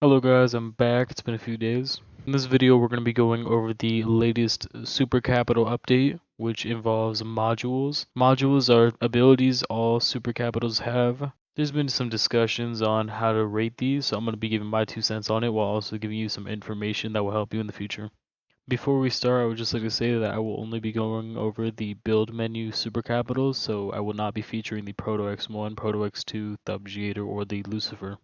Hello guys, I'm back. It's been a few days. In this video, we're going to be going over the latest super capital update, which involves modules. Modules are abilities all super capitals have. There's been some discussions on how to rate these, so I'm going to be giving my 2 cents on it while also giving you some information that will help you in the future. Before we start, I would just like to say that I will only be going over the build menu super capitals, so I will not be featuring the Proto X1, Proto X2, Subjugator, or the Lucifer.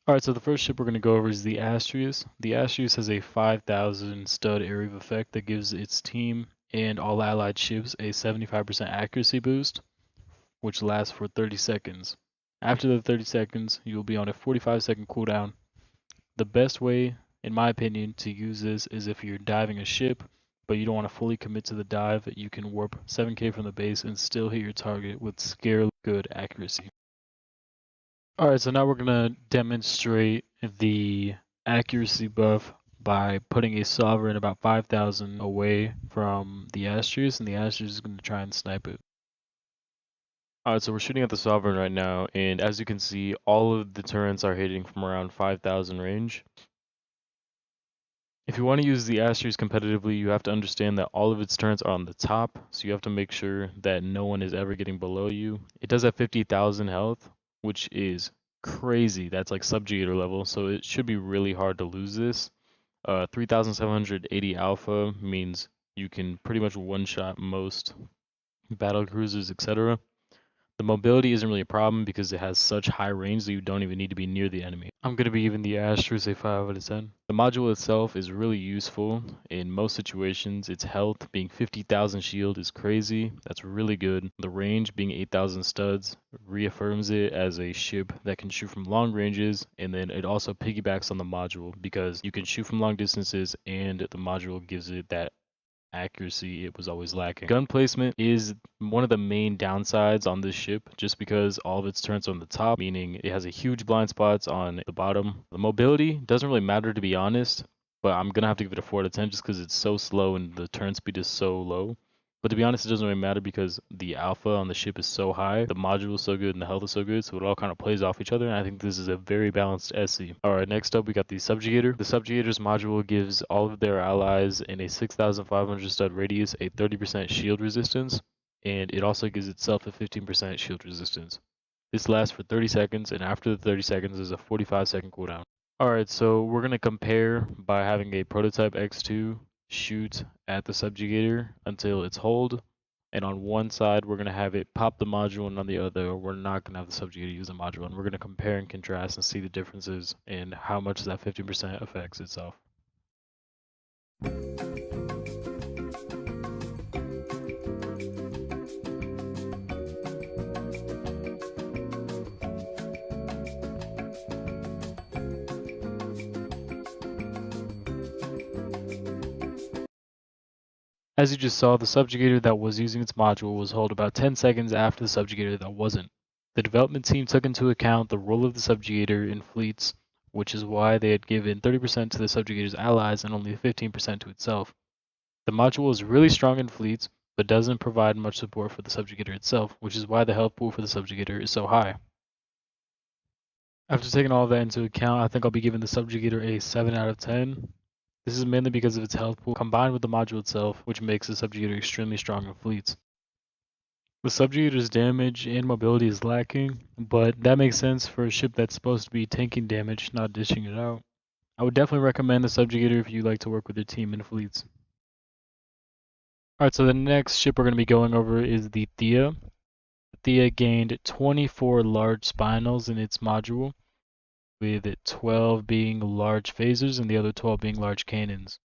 Alright, so the first ship we're going to go over is the Astraeus. The Astraeus has a 5,000 stud area of effect that gives its team and all allied ships a 75% accuracy boost, which lasts for 30 seconds. After the 30 seconds, you will be on a 45-second cooldown. The best way, in my opinion, to use this is if you're diving a ship, but you don't want to fully commit to the dive, you can warp 7k from the base and still hit your target with scare good accuracy. Alright, so now we're going to demonstrate the accuracy buff by putting a Sovereign about 5,000 away from the Astraeus, and the Astraeus is going to try and snipe it. Alright, so we're shooting at the Sovereign right now, and as you can see, all of the turrets are hitting from around 5,000 range. If you want to use the Astraeus competitively, you have to understand that all of its turrets are on the top, so you have to make sure that no one is ever getting below you. It does have 50,000 health, which is crazy. That's like Subjugator level, so it should be really hard to lose this. 3,780 alpha means you can pretty much one-shot most battle cruisers, etc. The mobility isn't really a problem because it has such high range that you don't even need to be near the enemy. I'm going to be giving the Astraeus a 5 out of 10. The module itself is really useful in most situations. Its health being 50,000 shield is crazy. That's really good. The range being 8,000 studs reaffirms it as a ship that can shoot from long ranges, and then it also piggybacks on the module because you can shoot from long distances and the module gives it that accuracy it was always lacking. Gun placement is one of the main downsides on this ship just because all of its turrets are on the top, meaning it has a huge blind spots on the bottom. The mobility doesn't really matter to be honest, but I'm gonna have to give it a 4 out of 10 just because it's so slow and the turn speed is so low. But to be honest, it doesn't really matter because the alpha on the ship is so high, the module is so good, and the health is so good, so it all kind of plays off each other, and I think this is a very balanced SC. Alright, next up we got the Subjugator. The Subjugator's module gives all of their allies in a 6,500 stud radius a 30% shield resistance, and it also gives itself a 15% shield resistance. This lasts for 30 seconds, and after the 30 seconds, there's a 45-second cooldown. Alright, so we're going to compare by having a prototype X2 shoot at the Subjugator until it's hold, and on one side we're going to have it pop the module, and on the other we're not going to have the Subjugator use the module, and we're going to compare and contrast and see the differences and how much that 15% affects itself. As you just saw, the Subjugator that was using its module was hold about 10 seconds after the Subjugator that wasn't. The development team took into account the role of the Subjugator in fleets, which is why they had given 30% to the Subjugator's allies and only 15% to itself. The module is really strong in fleets, but doesn't provide much support for the Subjugator itself, which is why the health pool for the Subjugator is so high. After taking all of that into account, I think I'll be giving the Subjugator a 7 out of 10. This is mainly because of its health pool combined with the module itself, which makes the Subjugator extremely strong in fleets. The Subjugator's damage and mobility is lacking, but that makes sense for a ship that's supposed to be tanking damage, not dishing it out. I would definitely recommend the Subjugator if you like to work with your team in fleets. Alright, so the next ship we're going to be going over is the Theia. Theia gained 24 large spinals in its module, with 12 being large phasers and the other 12 being large cannons.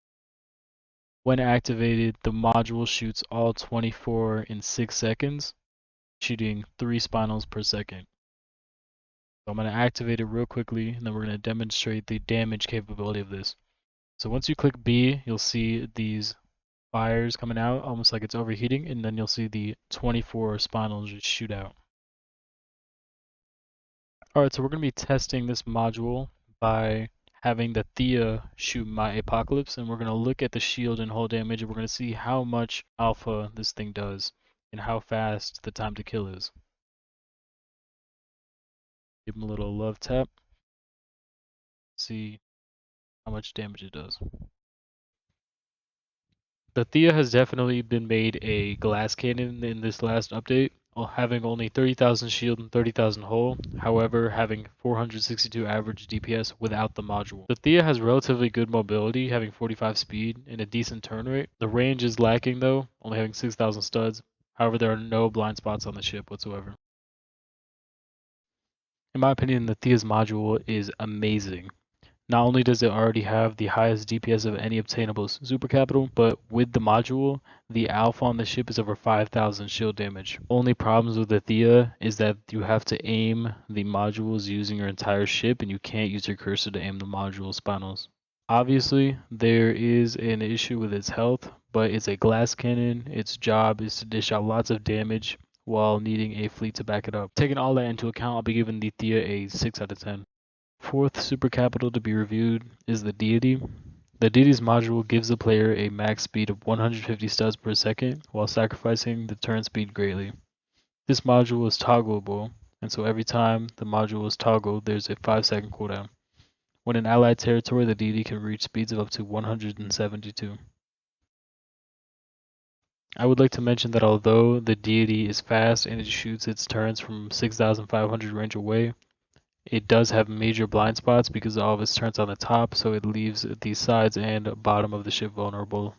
When activated, the module shoots all 24 in 6 seconds, shooting 3 spinals per second. So I'm going to activate it real quickly, and then we're going to demonstrate the damage capability of this. So once you click B, you'll see these fires coming out, almost like it's overheating, and then you'll see the 24 spinals just shoot out. Alright, so we're going to be testing this module by having the Theia shoot my Apocalypse, and we're going to look at the shield and hull damage, and we're going to see how much alpha this thing does, and how fast the time to kill is. Give him a little love tap. See how much damage it does. The Theia has definitely been made a glass cannon in this last update, having only 30,000 shield and 30,000 hull, however having 462 average DPS without the module. The Theia has relatively good mobility, having 45 speed and a decent turn rate. The range is lacking though, only having 6,000 studs, however there are no blind spots on the ship whatsoever. In my opinion, the Theia's module is amazing. Not only does it already have the highest DPS of any obtainable super capital, but with the module, the alpha on the ship is over 5,000 shield damage. Only problems with the Theia is that you have to aim the modules using your entire ship and you can't use your cursor to aim the module spinals. Obviously, there is an issue with its health, but it's a glass cannon. Its job is to dish out lots of damage while needing a fleet to back it up. Taking all that into account, I'll be giving the Theia a 6 out of 10. Fourth super capital to be reviewed is the Deity. The Deity's module gives the player a max speed of 150 studs per second while sacrificing the turn speed greatly. This module is toggleable, and so every time the module is toggled, there's a 5-second cooldown. When in allied territory, the Deity can reach speeds of up to 172. I would like to mention that although the Deity is fast and it shoots its turns from 6,500 range away, it does have major blind spots because all of its turns on the top, so it leaves the sides and bottom of the ship vulnerable.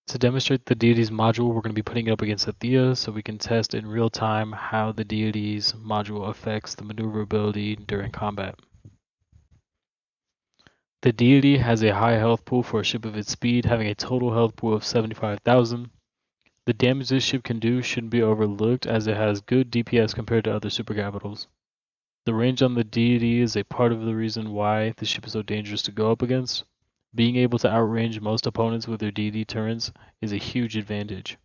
To demonstrate the Deity's module, we're going to be putting it up against the Theia so we can test in real time how the Deity's module affects the maneuverability during combat. The Deity has a high health pool for a ship of its speed, having a total health pool of 75,000. The damage this ship can do shouldn't be overlooked as it has good DPS compared to other super capitals. The range on the Deity is a part of the reason why the ship is so dangerous to go up against. Being able to outrange most opponents with their Deity turrets is a huge advantage.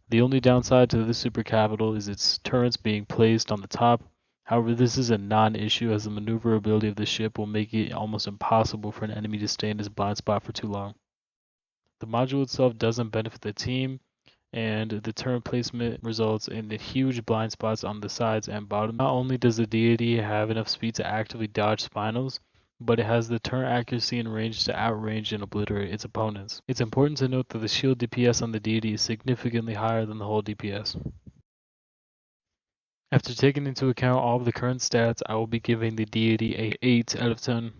The only downside to this super capital is its turrets being placed on the top. However, this is a non-issue as the maneuverability of the ship will make it almost impossible for an enemy to stay in this blind spot for too long. The module itself doesn't benefit the team, and the turn placement results in the huge blind spots on the sides and bottom. Not only does the Deity have enough speed to actively dodge spinals, but it has the turn accuracy and range to outrange and obliterate its opponents. It's important to note that the shield DPS on the Deity is significantly higher than the whole DPS. After taking into account all of the current stats, I will be giving the Deity a 8 out of 10.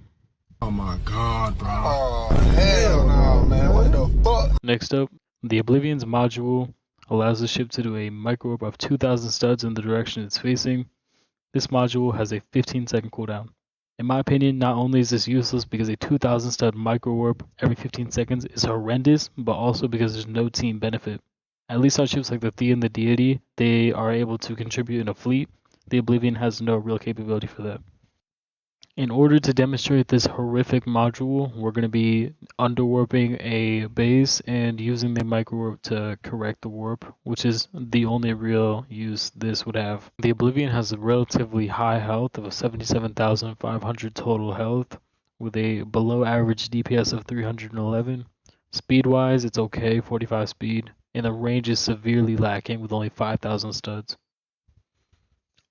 Oh my god, bro. Oh, hell no, man. What the fuck? Next up, the Oblivion's module allows the ship to do a micro warp of 2,000 studs in the direction it's facing. This module has a 15-second cooldown. In my opinion, not only is this useless because a 2,000 stud micro warp every 15 seconds is horrendous, but also because there's no team benefit. At least on ships like the Theia and the Deity, they are able to contribute in a fleet. The Oblivion has no real capability for that. In order to demonstrate this horrific module, we're going to be underwarping a base and using the microwarp to correct the warp, which is the only real use this would have. The Oblivion has a relatively high health of 77,500 total health, with a below average DPS of 311. Speed-wise, it's okay, 45 speed, and the range is severely lacking with only 5,000 studs.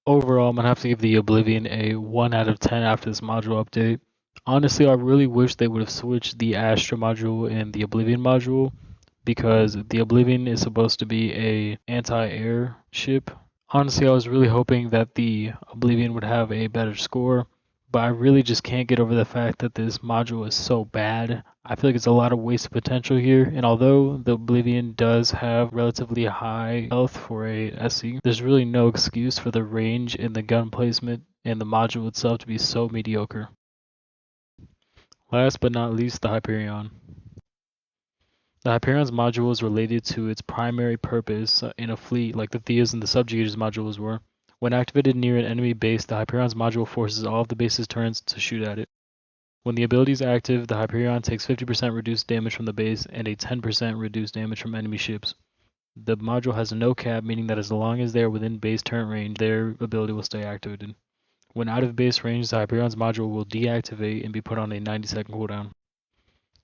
Overall, I'm going to have to give the Oblivion a 1 out of 10 after this module update. Honestly, I really wish they would have switched the Astra module and the Oblivion module, because the Oblivion is supposed to be a anti-air ship. Honestly, I was really hoping that the Oblivion would have a better score, but I really just can't get over the fact that this module is so bad. I feel like it's a lot of wasted potential here, and although the Oblivion does have relatively high health for a SC, there's really no excuse for the range and the gun placement and the module itself to be so mediocre. Last but not least, the Hyperion. The Hyperion's module is related to its primary purpose in a fleet like the Theia's and the Subjugator's modules were. When activated near an enemy base, the Hyperion's module forces all of the base's turrets to shoot at it. When the ability is active, the Hyperion takes 50% reduced damage from the base and a 10% reduced damage from enemy ships. The module has no cap, meaning that as long as they are within base turret range, their ability will stay activated. When out of base range, the Hyperion's module will deactivate and be put on a 90-second cooldown.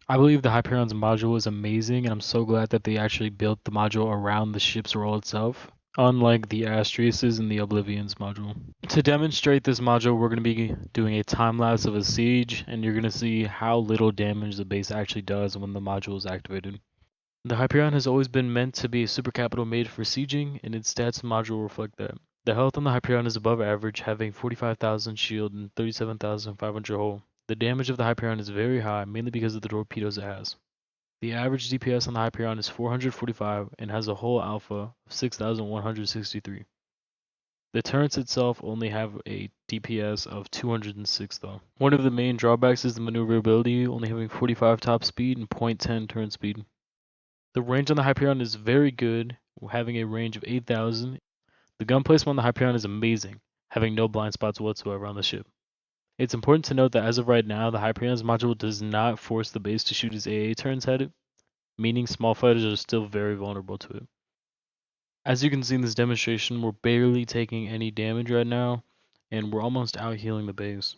I believe the Hyperion's module is amazing, and I'm so glad that they actually built the module around the ship's role itself. unlike the Astraeuses and the Oblivions module. To demonstrate this module, we're going to be doing a time-lapse of a siege, and you're going to see how little damage the base actually does when the module is activated. The Hyperion has always been meant to be a super capital made for sieging, and its stats module reflect that. The health on the Hyperion is above average, having 45,000 shield and 37,500 hull. The damage of the Hyperion is very high, mainly because of the torpedoes it has. The average DPS on the Hyperion is 445 and has a hull alpha of 6,163. The turrets itself only have a DPS of 206 though. One of the main drawbacks is the maneuverability, only having 45 top speed and 0.10 turn speed. The range on the Hyperion is very good, having a range of 8,000. The gun placement on the Hyperion is amazing, having no blind spots whatsoever on the ship. It's important to note that as of right now, the Hyperion's module does not force the base to shoot its AA turns at it, meaning small fighters are still very vulnerable to it. As you can see in this demonstration, we're barely taking any damage right now, and we're almost out healing the base.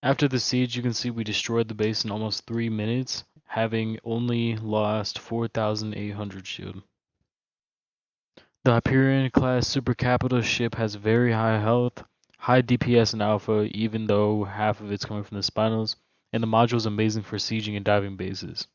After the siege, you can see we destroyed the base in almost 3 minutes, having only lost 4,800 shield. The Hyperion class super capital ship has very high health, high DPS and alpha, even though half of it's coming from the spinals, and the module is amazing for sieging and diving bases.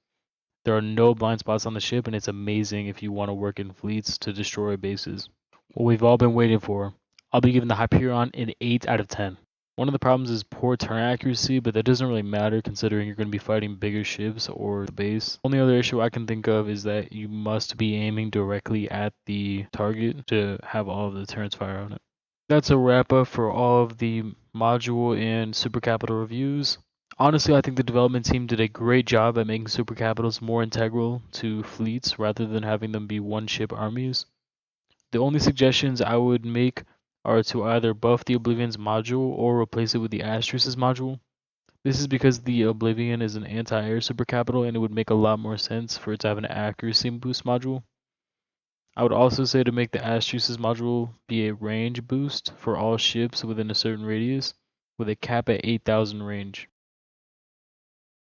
There are no blind spots on the ship, and it's amazing if you want to work in fleets to destroy bases. What we've all been waiting for. I'll be giving the Hyperion an 8 out of 10. One of the problems is poor turn accuracy, but that doesn't really matter considering you're going to be fighting bigger ships or the base. Only other issue I can think of is that you must be aiming directly at the target to have all of the turrets fire on it. That's a wrap up for all of the module and super capital reviews. Honestly, I think the development team did a great job at making super capitals more integral to fleets rather than having them be one ship armies. The only suggestions I would make are to either buff the Oblivion's module or replace it with the Astraeus' module. This is because the Oblivion is an anti-air super capital and it would make a lot more sense for it to have an accuracy boost module. I would also say to make the Astraeus' module be a range boost for all ships within a certain radius, with a cap at 8,000 range.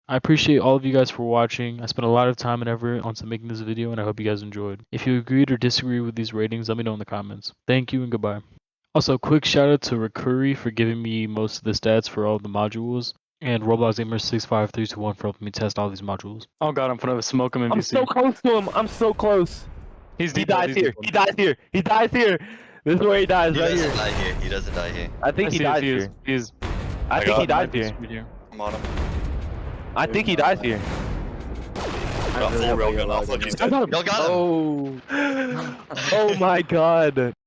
I appreciate all of you guys for watching. I spent a lot of time and effort onto making this video and I hope you guys enjoyed. If you agreed or disagree with these ratings, let me know in the comments. Thank you and goodbye. Also, quick shout out to Rekuri for giving me most of the stats for all the modules, and Roblox Gamer 65321 for helping me test all these modules. Oh god, I'm gonna smoke him in I'm VC. so close to him. I'm so close. He He dies here. He dies here. He dies here. This is where he dies. He Right doesn't here. die here. He doesn't die here. I think he dies here. I think he dies here. I'm on him. I think he dies here. Got full railgun off. Look, he's dead. I got him. Y'all got him. Oh. Oh my god.